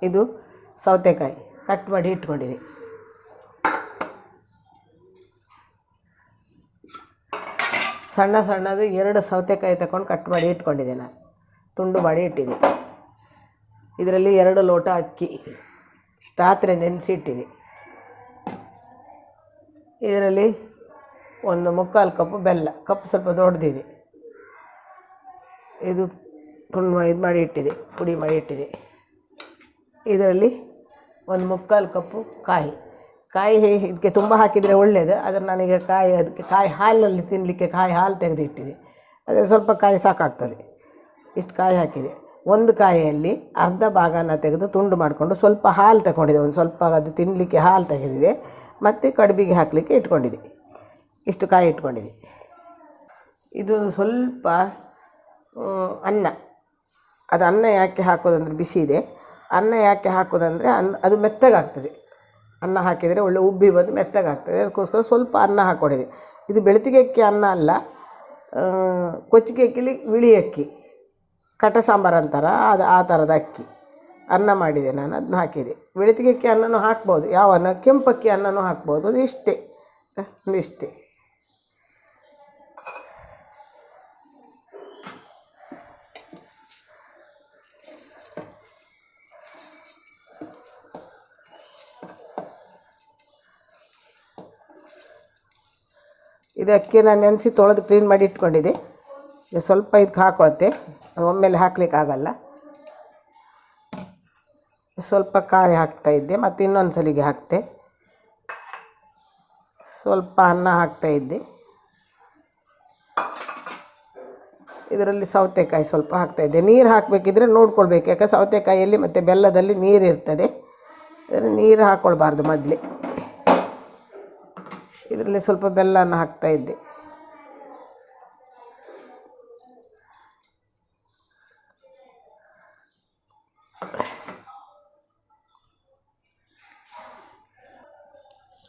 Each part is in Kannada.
ಇದು ಸೌತೆಕಾಯಿ ಕಟ್ ಮಾಡಿ ಇಟ್ಕೊಂಡಿದ್ದೀನಿ. ಸಣ್ಣ ಸಣ್ಣದು 2 ಸೌತೆಕಾಯಿ ತಗೊಂಡು ಕಟ್ ಮಾಡಿ ಇಟ್ಕೊಂಡಿದ್ದೆ, ನಾನು ತುಂಡು ಮಾಡಿ ಇಟ್ಟಿದ್ದೆ. ಇದರಲ್ಲಿ 2 ಲೋಟ ಅಕ್ಕಿ ರಾತ್ರಿ ನೆನೆಸಿಟ್ಟಿದೆ. ಇದರಲ್ಲಿ 1/4 ಕಪ್ ಬೆಲ್ಲ, ಕಪ್ ಸ್ವಲ್ಪ ದೊಡ್ಡದಿದೆ. ಇದು ಇದು ಮಾಡಿ ಇಟ್ಟಿದೆ, ಪುಡಿ ಮಾಡಿ ಇಟ್ಟಿದೆ. ಇದರಲ್ಲಿ 1/4 ಕಪ್ಪು ಕಾಯಿ ಇದಕ್ಕೆ ತುಂಬ ಹಾಕಿದರೆ ಒಳ್ಳೆಯದು. ಆದರೆ ನನಗೆ ಅದಕ್ಕೆ ಕಾಯಿ ಹಾಲಲ್ಲಿ ತಿನ್ನಲಿಕ್ಕೆ ಕಾಯಿ ಹಾಲು ತೆಗೆದು ಇಟ್ಟಿದೆ. ಅದೇ ಸ್ವಲ್ಪ ಕಾಯಿ ಸಾಕಾಗ್ತದೆ. ಇಷ್ಟು ಕಾಯಿ ಹಾಕಿದೆ. ಒಂದು ಕಾಯಿಯಲ್ಲಿ ಅರ್ಧ ಭಾಗನ ತೆಗೆದು ತುಂಡು ಮಾಡಿಕೊಂಡು ಸ್ವಲ್ಪ ಹಾಲು ತಗೊಂಡಿದೆ. ಒಂದು ಸ್ವಲ್ಪ ಅದು ತಿನ್ನಲಿಕ್ಕೆ ಹಾಲು ತೆಗೆದಿದೆ. ಮತ್ತು ಕಡುಬಿಗೆ ಹಾಕಲಿಕ್ಕೆ ಇಟ್ಕೊಂಡಿದೆ. ಇಷ್ಟು ಕಾಯಿ ಇಟ್ಕೊಂಡಿದೆ. ಇದು ಸ್ವಲ್ಪ ಅನ್ನ. ಅದು ಅನ್ನ ಯಾಕೆ ಹಾಕೋದಂದರೆ ಬಿಸಿ ಇದೆ. ಅನ್ನ ಯಾಕೆ ಹಾಕೋದಂದರೆ ಅದು ಮೆತ್ತಗಾಗ್ತದೆ. ಅನ್ನ ಹಾಕಿದರೆ ಒಳ್ಳೆ ಉಬ್ಬಿ ಬಂದು ಮೆತ್ತಗಾಗ್ತದೆ. ಅದಕ್ಕೋಸ್ಕರ ಸ್ವಲ್ಪ ಅನ್ನ ಹಾಕ್ಕೊಂಡಿದೆ. ಇದು ಬೆಳ್ತಿಗೆ ಅಕ್ಕಿ ಅನ್ನ ಅಲ್ಲ, ಕೊಚ್ಚಿಗೆ ಅಕ್ಕಿಲಿ ಬಿಳಿ ಅಕ್ಕಿ, ಕಟ ಸಾಂಬಾರು ಅಂತಾರೆ, ಅದು ಆ ಥರದ ಅಕ್ಕಿ ಅನ್ನ ಮಾಡಿದೆ ನಾನು. ಅದನ್ನ ಹಾಕಿದೆ. ಬೆಳ್ತಿಗೆ ಅಕ್ಕಿ ಅನ್ನನೂ ಹಾಕ್ಬೋದು, ಯಾವ ಅನ್ನ, ಕೆಂಪಕ್ಕಿ ಅನ್ನನೂ ಹಾಕ್ಬೋದು. ಅದು ಇಷ್ಟೇ, ಒಂದಿಷ್ಟೇ. ಇದು ಅಕ್ಕಿ ನಾನು ನೆನೆಸಿ ತೊಳೆದು ಕ್ಲೀನ್ ಮಾಡಿ ಇಟ್ಕೊಂಡಿದ್ದೆ. ಸ್ವಲ್ಪ ಇದಕ್ಕೆ ಹಾಕೊಳ್ತೆ, ಒಮ್ಮೆಲೆ ಹಾಕ್ಲಿಕ್ಕೆ ಆಗಲ್ಲ. ಸ್ವಲ್ಪ ಕಾಯಿ ಹಾಕ್ತಾಯಿದ್ದೆ, ಮತ್ತು ಇನ್ನೊಂದು ಸಲಿಗೆ ಹಾಕ್ತೆ. ಸ್ವಲ್ಪ ಅನ್ನ ಹಾಕ್ತಾಯಿದ್ದೆ. ಇದರಲ್ಲಿ ಸೌತೆಕಾಯಿ ಸ್ವಲ್ಪ ಹಾಕ್ತಾಯಿದ್ದೆ. ನೀರು ಹಾಕಬೇಕಿದ್ರೆ ನೋಡ್ಕೊಳ್ಬೇಕು, ಯಾಕೆ ಸೌತೆಕಾಯಿಯಲ್ಲಿ ಮತ್ತು ಬೆಲ್ಲದಲ್ಲಿ ನೀರು ಇರ್ತದೆ. ನೀರು ಹಾಕ್ಕೊಳ್ಬಾರ್ದು ಮೊದಲೇ. ಇದರಲ್ಲಿ ಸ್ವಲ್ಪ ಬೆಲ್ಲನ ಹಾಕ್ತಾಯಿದ್ದೆ.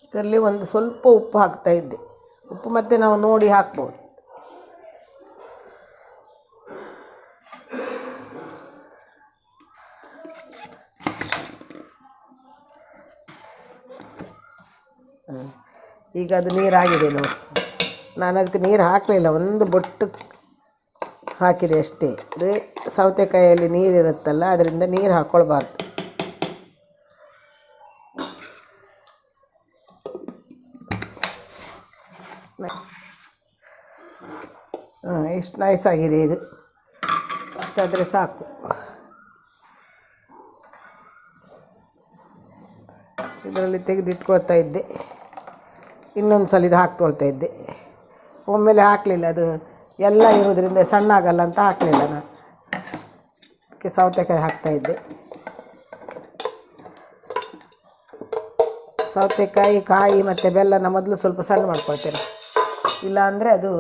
ಇದರಲ್ಲಿ ಒಂದು ಸ್ವಲ್ಪ ಉಪ್ಪು ಹಾಕ್ತಾಯಿದ್ದೆ. ಉಪ್ಪು ಮತ್ತೆ ನಾವು ನೋಡಿ ಹಾಕ್ಬೋದು. ಈಗ ಅದು ನೀರಾಗಿದೆ ನೋಡಿ. ನಾನು ಅದಕ್ಕೆ ನೀರು ಹಾಕಲಿಲ್ಲ, ಒಂದು ಬೊಟ್ಟು ಹಾಕಿದೆ ಅಷ್ಟೇ. ಅದು ಸೌತೆಕಾಯಿಯಲ್ಲಿ ನೀರಿರುತ್ತಲ್ಲ, ಅದರಿಂದ ನೀರು ಹಾಕ್ಕೊಳ್ಬಾರ್ದು. ಇಷ್ಟು ನೈಸಾಗಿದೆ ಇದು. ಇಷ್ಟಾದರೆ ಸಾಕು. ಇದರಲ್ಲಿ ತೆಗೆದಿಟ್ಕೊಳ್ತಾ ಇದ್ದೆ. ಇನ್ನೊಂದು ಸಲ ಇದು ಹಾಕ್ಕೊಳ್ತಾ ಇದ್ದೆ. ಒಮ್ಮೆಲೆ ಹಾಕಲಿಲ್ಲ, ಅದು ಎಲ್ಲ ಇರೋದ್ರಿಂದ ಸಣ್ಣ ಆಗಲ್ಲ ಅಂತ ಹಾಕಲಿಲ್ಲ ನಾನು. ಅದಕ್ಕೆ ಸೌತೆಕಾಯಿ ಹಾಕ್ತಾಯಿದ್ದೆ. ಸೌತೆಕಾಯಿ, ಕಾಯಿ ಮತ್ತು ಬೆಲ್ಲನ ಮೊದಲು ಸ್ವಲ್ಪ ಸಣ್ಣ ಮಾಡ್ಕೊಳ್ತೇನೆ, ಇಲ್ಲ ಅಂದರೆ ಅದು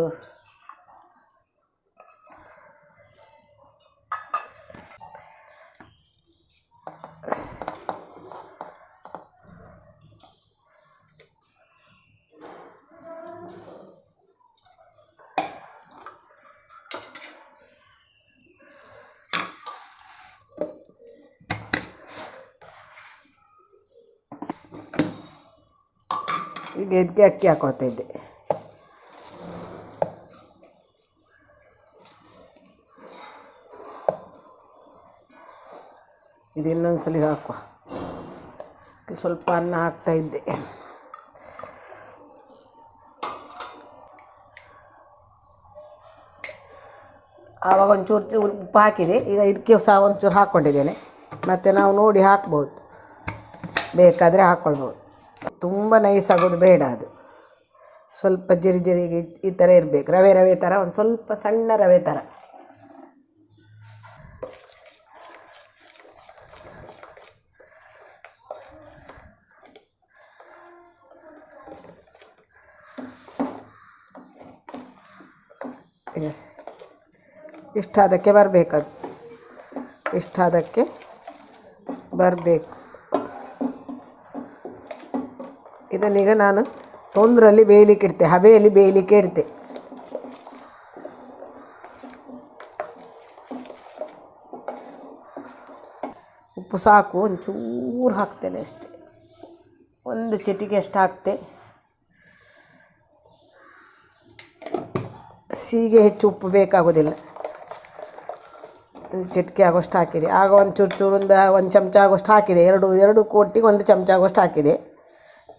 ಈಗ ಇದಕ್ಕೆ ಅಕ್ಕಿ ಹಾಕ್ಕೊಳ್ತಾ ಇದ್ದೆ. ಇದು ಇನ್ನೊಂದು ಸಲ ಹಾಕುವ. ಸ್ವಲ್ಪ ಅನ್ನ ಹಾಕ್ತಾಯಿದ್ದೆ. ಆವಾಗ ಒಂಚೂರು ಉಪ್ಪು ಹಾಕಿದೆ. ಈಗ ಇದಕ್ಕೆ ಸಹ ಒಂಚೂರು ಹಾಕ್ಕೊಂಡಿದ್ದೇನೆ. ಮತ್ತು ನಾವು ನೋಡಿ ಹಾಕ್ಬೋದು, ಬೇಕಾದರೆ ಹಾಕ್ಕೊಳ್ಬೋದು. ತುಂಬ ನೈಸ್ ಆಗೋದು ಬೇಡ, ಅದು ಸ್ವಲ್ಪ ಜರಿಗೆ ಈ ಥರ ಇರಬೇಕು. ರವೆ ಥರ, ಒಂದು ಸ್ವಲ್ಪ ಸಣ್ಣ ರವೆ ಥರ. ಇಷ್ಟಾದಕ್ಕೆ ಬರಬೇಕದು, ಇಷ್ಟಾದಕ್ಕೆ ಬರಬೇಕು. ಇದನ್ನೀಗ ನಾನು ತೊಂದರಲ್ಲಿ ಬೇಯಲಿಕ್ಕೆ ಇಡ್ತೆ, ಹಬೆಯಲ್ಲಿ ಬೇಯಲಿಕ್ಕೆ ಇಡ್ತೆ. ಉಪ್ಪು ಸಾಕು, ಒಂಚೂರು ಹಾಕ್ತೇನೆ ಅಷ್ಟೆ, ಒಂದು ಚಿಟಿಕೆ ಅಷ್ಟು ಹಾಕ್ತೆ. ಸಿಹಿಗೆ ಹೆಚ್ಚು ಉಪ್ಪು ಬೇಕಾಗೋದಿಲ್ಲ, ಚಿಟಿಕೆ ಆಗೋಷ್ಟು ಹಾಕಿದೆ. ಆಗ ಒಂದು ಚೂರು ಒಂದು ಚಮಚ ಆಗೋಷ್ಟು ಹಾಕಿದೆ, ಎರಡು ಕೋಟಿಗೆ ಒಂದು ಚಮಚ ಆಗೋಷ್ಟು ಹಾಕಿದೆ.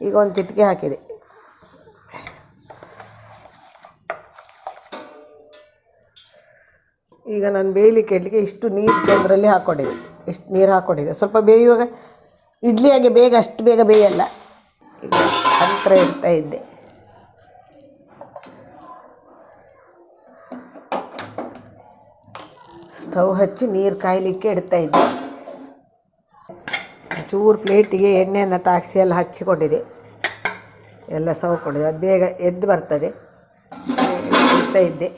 ಈಗ ಒಂದು ಚಿಟಿಕೆ ಹಾಕಿದೆ. ಈಗ ನಾನು ಬೇಯಲಿಕ್ಕೆ ಇಡಲಿಕ್ಕೆ ಇಷ್ಟು ನೀರು ತೊಂದರಲ್ಲಿ ಹಾಕ್ಕೊಂಡಿದ್ದೆ, ಇಷ್ಟು ನೀರು ಹಾಕ್ಕೊಂಡಿದ್ದೆ. ಸ್ವಲ್ಪ ಬೇಯುವಾಗ ಇಡ್ಲಿಯಾಗೆ ಅಷ್ಟು ಬೇಗ ಬೇಯಲ್ಲ. ಈಗ ಅಂತರ ಇಡ್ತಾ ಇದ್ದೆ. ಸ್ಟವ್ ಹಚ್ಚಿ ನೀರು ಕಾಯಲಿಕ್ಕೆ ಇಡ್ತಾ ಇದ್ದೆ. ಚೂರು ಪ್ಲೇಟಿಗೆ ಎಣ್ಣೆಯನ್ನು ತಾಗಿಸಿ ಎಲ್ಲ ಹಚ್ಚಿಕೊಂಡಿದೆ, ಎಲ್ಲ ಸವಕೊಂಡಿದೆ, ಅದು ಬೇಗ ಎದ್ದು ಬರ್ತದೆ. ಇಡ್ತಾ ಇದ್ದೆ.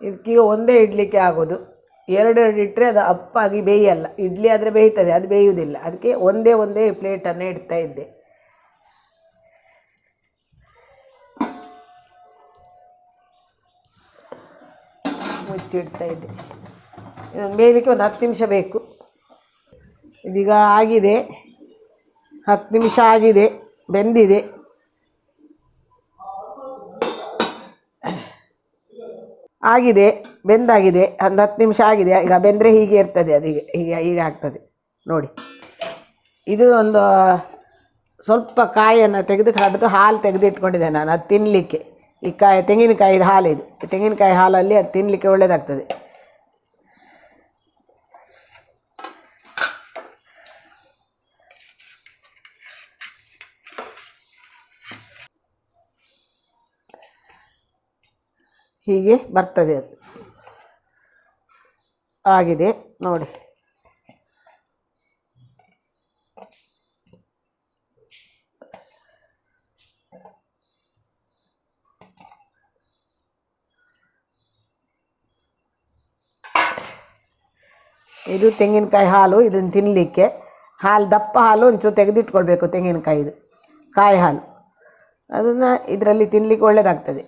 ಇದಕ್ಕೀಗ ಒಂದೇ ಇಡಲಿಕ್ಕೆ ಆಗೋದು, ಎರಡು ಇಟ್ಟರೆ ಅದು ಅಪ್ಪಾಗಿ ಬೇಯಲ್ಲ. ಇಡ್ಲಿ ಆದರೆ ಬೇಯ್ತದೆ, ಅದು ಬೇಯುವುದಿಲ್ಲ. ಅದಕ್ಕೆ ಒಂದೇ ಪ್ಲೇಟನ್ನು ಇಡ್ತಾ ಇದ್ದೆ. ಮುಚ್ಚಿಡ್ತಾ ಇದ್ದೆ. ಇದನ್ನು ಬೇಯಲಿಕ್ಕೆ ಒಂದು 10 ನಿಮಿಷ ಬೇಕು. ಇದೀಗ ಆಗಿದೆ, 10 ನಿಮಿಷ ಆಗಿದೆ, ಬೆಂದಿದೆ. ಬೆಂದಾಗಿದೆ, ಒಂದು 10 ನಿಮಿಷ ಆಗಿದೆ. ಈಗ ಬೆಂದರೆ ಹೀಗೆ ಇರ್ತದೆ, ಅದು ಹೀಗೆ ಆಗ್ತದೆ ನೋಡಿ. ಇದು ಒಂದು ಸ್ವಲ್ಪ ಕಾಯನ್ನು ತೆಗೆದು ಕಡಿದು ಹಾಲು ತೆಗೆದು ಇಟ್ಕೊಂಡಿದ್ದೆ ನಾನು, ಅದು ತಿನ್ನಲಿಕ್ಕೆ. ಈ ತೆಂಗಿನಕಾಯಿದ ಹಾಲು ಇದು, ತೆಂಗಿನಕಾಯಿ ಹಾಲಲ್ಲಿ ಅದು ತಿನ್ನಲಿಕ್ಕೆ ಒಳ್ಳೆಯದಾಗ್ತದೆ. ಹೀಗೆ ಬರ್ತದೆ, ಅದು ಆಗಿದೆ ನೋಡಿ. ಇದು ತೆಂಗಿನಕಾಯಿ ಹಾಲು, ಇದನ್ನು ತಿನ್ನಲಿಕ್ಕೆ. ದಪ್ಪ ಹಾಲು ಒಂಚೂರು ತೆಗೆದಿಟ್ಕೊಳ್ಬೇಕು, ತೆಂಗಿನಕಾಯಿದು ಕಾಯಿ ಹಾಲು, ಅದನ್ನು ಇದರಲ್ಲಿ ತಿನ್ನಲಿಕ್ಕೆ ಒಳ್ಳೆಯದಾಗ್ತದೆ.